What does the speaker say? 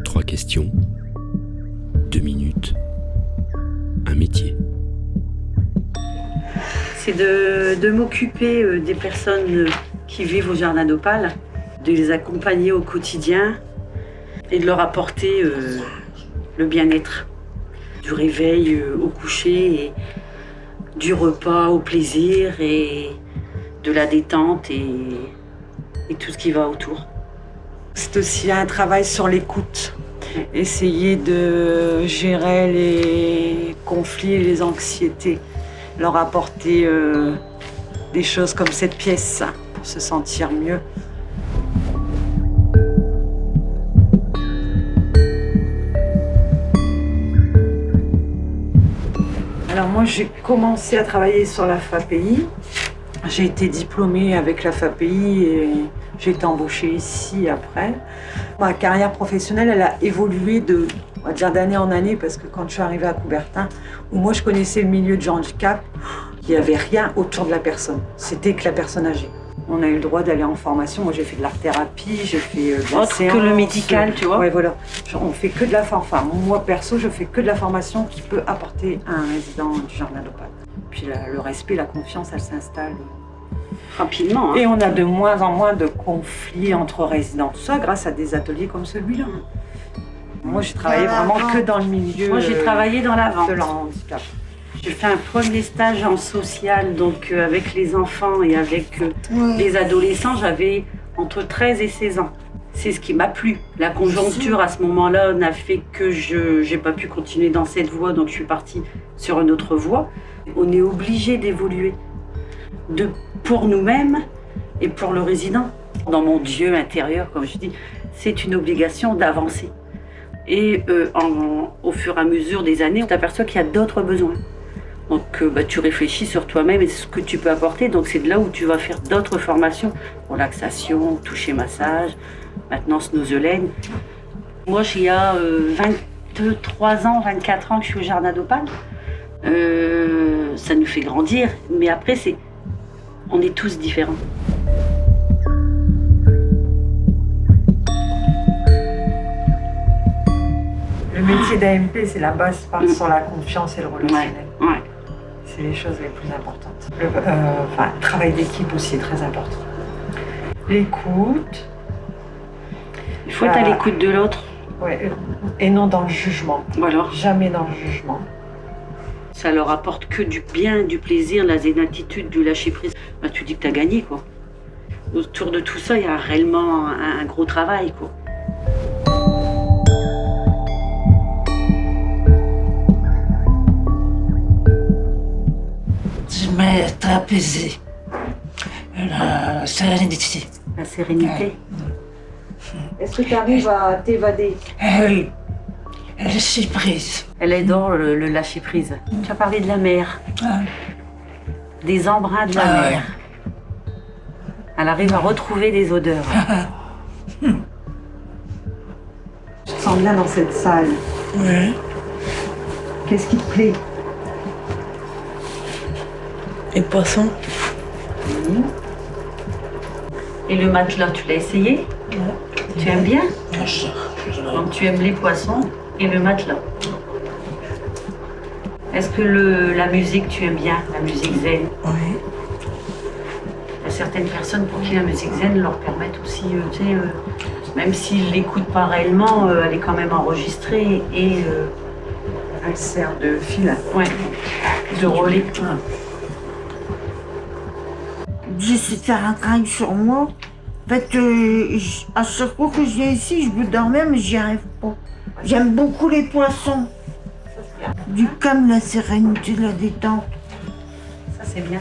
Trois questions, 2 minutes, un métier. C'est de m'occuper des personnes qui vivent au Jardin d'Opale, de les accompagner au quotidien et de leur apporter le bien-être. Du réveil au coucher, et du repas au plaisir et de la détente et tout ce qui va autour. C'est aussi un travail sur l'écoute. Essayer de gérer les conflits et les anxiétés. Leur apporter des choses comme cette pièce pour se sentir mieux. Alors moi j'ai commencé à travailler sur la FAPI. J'ai été diplômée avec la FAPI et j'ai été embauchée ici après. Ma carrière professionnelle, elle a évolué on va dire d'année en année, parce que quand je suis arrivée à Coubertin, où moi je connaissais le milieu du handicap, il n'y avait rien autour de la personne. C'était que la personne âgée. On a eu le droit d'aller en formation. Moi j'ai fait de l'art-thérapie, j'ai fait de la séance. Que le médical, tu vois. Ouais, voilà. On fait que de la formation. Enfin, moi perso, je fais que de la formation qui peut apporter à un résident du Jardin d'Opale. Puis le respect, la confiance, elle s'installe rapidement. Et on a de moins en moins de conflits entre résidents. Tout ça grâce à des ateliers comme celui-là. Moi, j'ai travaillé vraiment que dans le milieu. Moi, j'ai travaillé dans la vente. De l'handicap. J'ai fait un premier stage en social, donc avec les enfants et avec les adolescents. J'avais entre 13 et 16 ans. C'est ce qui m'a plu. La conjoncture à ce moment-là n'a fait que je n'ai pas pu continuer dans cette voie, donc je suis partie sur une autre voie. On est obligé d'évoluer pour nous-mêmes et pour le résident. Dans mon Dieu intérieur, comme je dis, c'est une obligation d'avancer. Et au fur et à mesure des années, on t'aperçoit qu'il y a d'autres besoins. Donc tu réfléchis sur toi-même et ce que tu peux apporter. Donc c'est de là où tu vas faire d'autres formations. Relaxation, toucher massage, maintenance noseulaine. Moi, il y a 23 ans, 24 ans que je suis au Jardin d'Opale. Ça nous fait grandir. Mais après, on est tous différents. Le métier d'AMP, c'est la base, part sur la confiance et le relationnel. Ouais. C'est les choses les plus importantes. Le travail d'équipe aussi est très important. L'écoute. Il faut être à l'écoute de l'autre. Ouais, et non dans le jugement. Voilà. Jamais dans le jugement. Ça leur apporte que du bien, du plaisir, la zénatitude, du lâcher-prise. Tu dis que tu as gagné, quoi. Autour de tout ça, il y a réellement un gros travail, quoi. Je m'être apaisée. La sérénité. La sérénité. Est-ce que tu arrives à t'évader? Elle s'est prise. Elle adore le lâcher-prise. Tu as parlé de la mer. Des embruns de la mer. Elle arrive à retrouver des odeurs. Je te sens bien dans cette salle. Oui. Qu'est-ce qui te plaît? Les poissons. Et le matelas, tu l'as essayé? Tu aimes bien? Donc tu aimes les poissons et le matelas. Est-ce que la musique, tu aimes bien, la musique zen? Oui. Il y a certaines personnes pour qui la musique zen leur permet aussi, même s'ils ne l'écoutent pas réellement, elle est quand même enregistrée et elle sert de fil. Ouais, de relais. J'essaie de faire un travail sur moi. En fait, à chaque fois que je viens ici, je veux dormir, mais j'y arrive pas. J'aime beaucoup les poissons. Du calme, la sérénité, la détente. Ça, c'est bien.